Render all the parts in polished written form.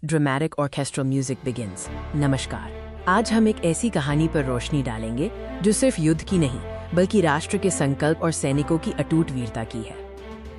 Dramatic orchestral music begins. नमस्कार, आज हम एक ऐसी कहानी पर रोशनी डालेंगे जो सिर्फ युद्ध की नहीं बल्कि राष्ट्र के संकल्प और सैनिकों की अटूट वीरता की है।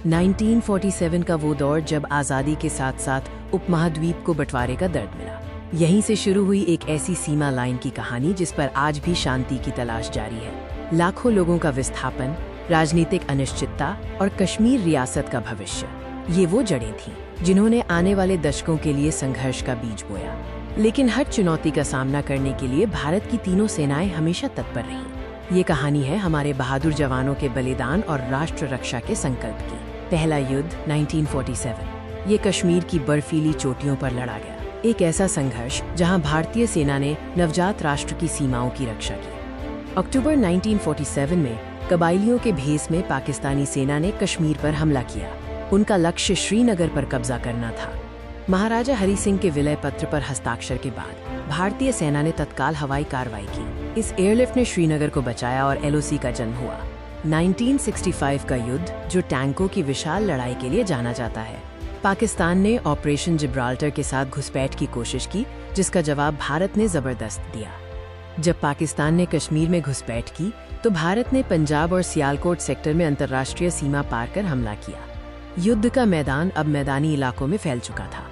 1947 का वो दौर जब आज़ादी के साथ साथ उपमहाद्वीप को बंटवारे का दर्द मिला। यहीं से शुरू हुई एक ऐसी सीमा लाइन की कहानी जिस पर आज भी शांति की तलाश जारी है। लाखों लोगों का विस्थापन, राजनीतिक अनिश्चितता और कश्मीर रियासत का भविष्य, ये वो जड़ें थीं जिन्होंने आने वाले दशकों के लिए संघर्ष का बीज बोया। लेकिन हर चुनौती का सामना करने के लिए भारत की तीनों सेनाएं हमेशा तत्पर रहीं। ये कहानी है हमारे बहादुर जवानों के बलिदान और राष्ट्र रक्षा के संकल्प की। पहला युद्ध 1947। ये कश्मीर की बर्फीली चोटियों पर लड़ा गया, एक ऐसा संघर्ष जहां भारतीय सेना ने नवजात राष्ट्र की सीमाओं की रक्षा की। अक्टूबर 1947 में कबाइलियों के भेस में पाकिस्तानी सेना ने कश्मीर पर हमला किया। उनका लक्ष्य श्रीनगर पर कब्जा करना था। महाराजा हरि सिंह के विलय पत्र पर हस्ताक्षर के बाद भारतीय सेना ने तत्काल हवाई कार्रवाई की। इस एयरलिफ्ट ने श्रीनगर को बचाया और एलओसी का जन्म हुआ। 1965 का युद्ध, जो टैंकों की विशाल लड़ाई के लिए जाना जाता है। पाकिस्तान ने ऑपरेशन जिब्राल्टर के साथ घुसपैठ की कोशिश की, जिसका जवाब भारत ने जबरदस्त दिया। जब पाकिस्तान ने कश्मीर में घुसपैठ की तो भारत ने पंजाब और सियालकोट सेक्टर में अंतर्राष्ट्रीय सीमा पार कर हमला किया। युद्ध का मैदान अब मैदानी इलाकों में फैल चुका था।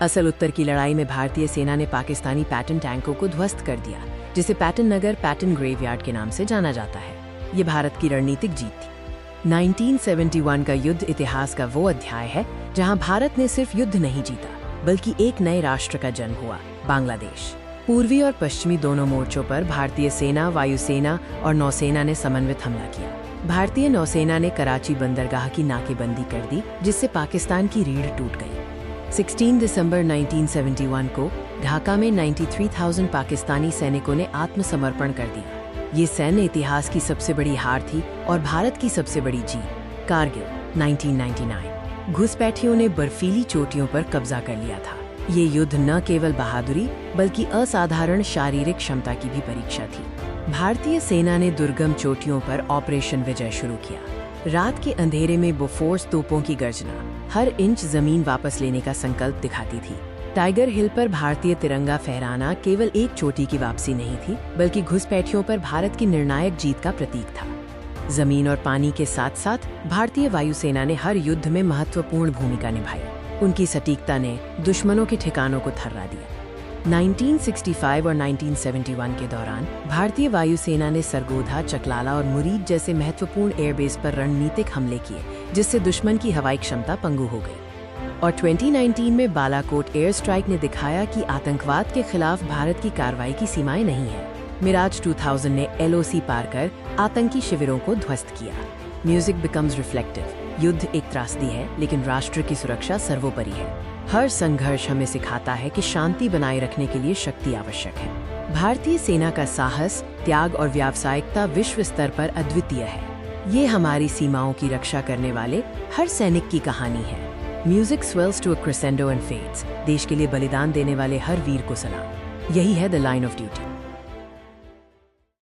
असल उत्तर की लड़ाई में भारतीय सेना ने पाकिस्तानी पैटर्न टैंकों को ध्वस्त कर दिया, जिसे पैटर्न नगर, पैटर्न ग्रेवयार्ड के नाम से जाना जाता है। ये भारत की रणनीतिक जीत थी। 1971 का युद्ध इतिहास का वो अध्याय है जहां भारत ने सिर्फ युद्ध नहीं जीता बल्कि एक नए राष्ट्र का जन्म हुआ, बांग्लादेश। पूर्वी और पश्चिमी दोनों मोर्चों पर भारतीय सेना, वायुसेना और नौसेना ने समन्वित हमला किया। भारतीय नौसेना ने कराची बंदरगाह की नाकेबंदी कर दी, जिससे पाकिस्तान की रीढ़ टूट गई। 16 दिसंबर 1971 को ढाका में 93,000 पाकिस्तानी सैनिकों ने आत्मसमर्पण कर दिया। ये सैन्य इतिहास की सबसे बड़ी हार थी और भारत की सबसे बड़ी जीत। कारगिल 1999। घुसपैठियों ने बर्फीली चोटियों पर कब्जा कर लिया था। ये युद्ध न केवल बहादुरी बल्कि असाधारण शारीरिक क्षमता की भी परीक्षा थी। भारतीय सेना ने दुर्गम चोटियों पर ऑपरेशन विजय शुरू किया। रात के अंधेरे में बोफोर्स तोपों की गर्जना हर इंच जमीन वापस लेने का संकल्प दिखाती थी। टाइगर हिल पर भारतीय तिरंगा फहराना केवल एक चोटी की वापसी नहीं थी, बल्कि घुसपैठियों पर भारत की निर्णायक जीत का प्रतीक था। जमीन और पानी के साथ साथ भारतीय वायुसेना ने हर युद्ध में महत्वपूर्ण भूमिका निभाई। उनकी सटीकता ने दुश्मनों के ठिकानों को थर्रा दिया। 1965 और 1971 के दौरान भारतीय वायुसेना ने सरगोधा, चकलाला और मुरीद जैसे महत्वपूर्ण एयरबेस पर रणनीतिक हमले किए, जिससे दुश्मन की हवाई क्षमता पंगु हो गई। और 2019 में बालाकोट एयर स्ट्राइक ने दिखाया कि आतंकवाद के खिलाफ भारत की कार्रवाई की सीमाएं नहीं है। मिराज 2000 ने एलओसी पार कर आतंकी शिविरों को ध्वस्त किया। Music becomes reflective. युद्ध एक त्रासदी है, लेकिन राष्ट्र की सुरक्षा सर्वोपरि है। हर संघर्ष हमें सिखाता है कि शांति बनाए रखने के लिए शक्ति आवश्यक है। भारतीय सेना का साहस, त्याग और व्यावसायिकता विश्व स्तर पर अद्वितीय है। ये हमारी सीमाओं की रक्षा करने वाले हर सैनिक की कहानी है। Music swells to a crescendo and fades. देश के लिए बलिदान देने वाले हर वीर को सलाम। यही है द लाइन ऑफ ड्यूटी।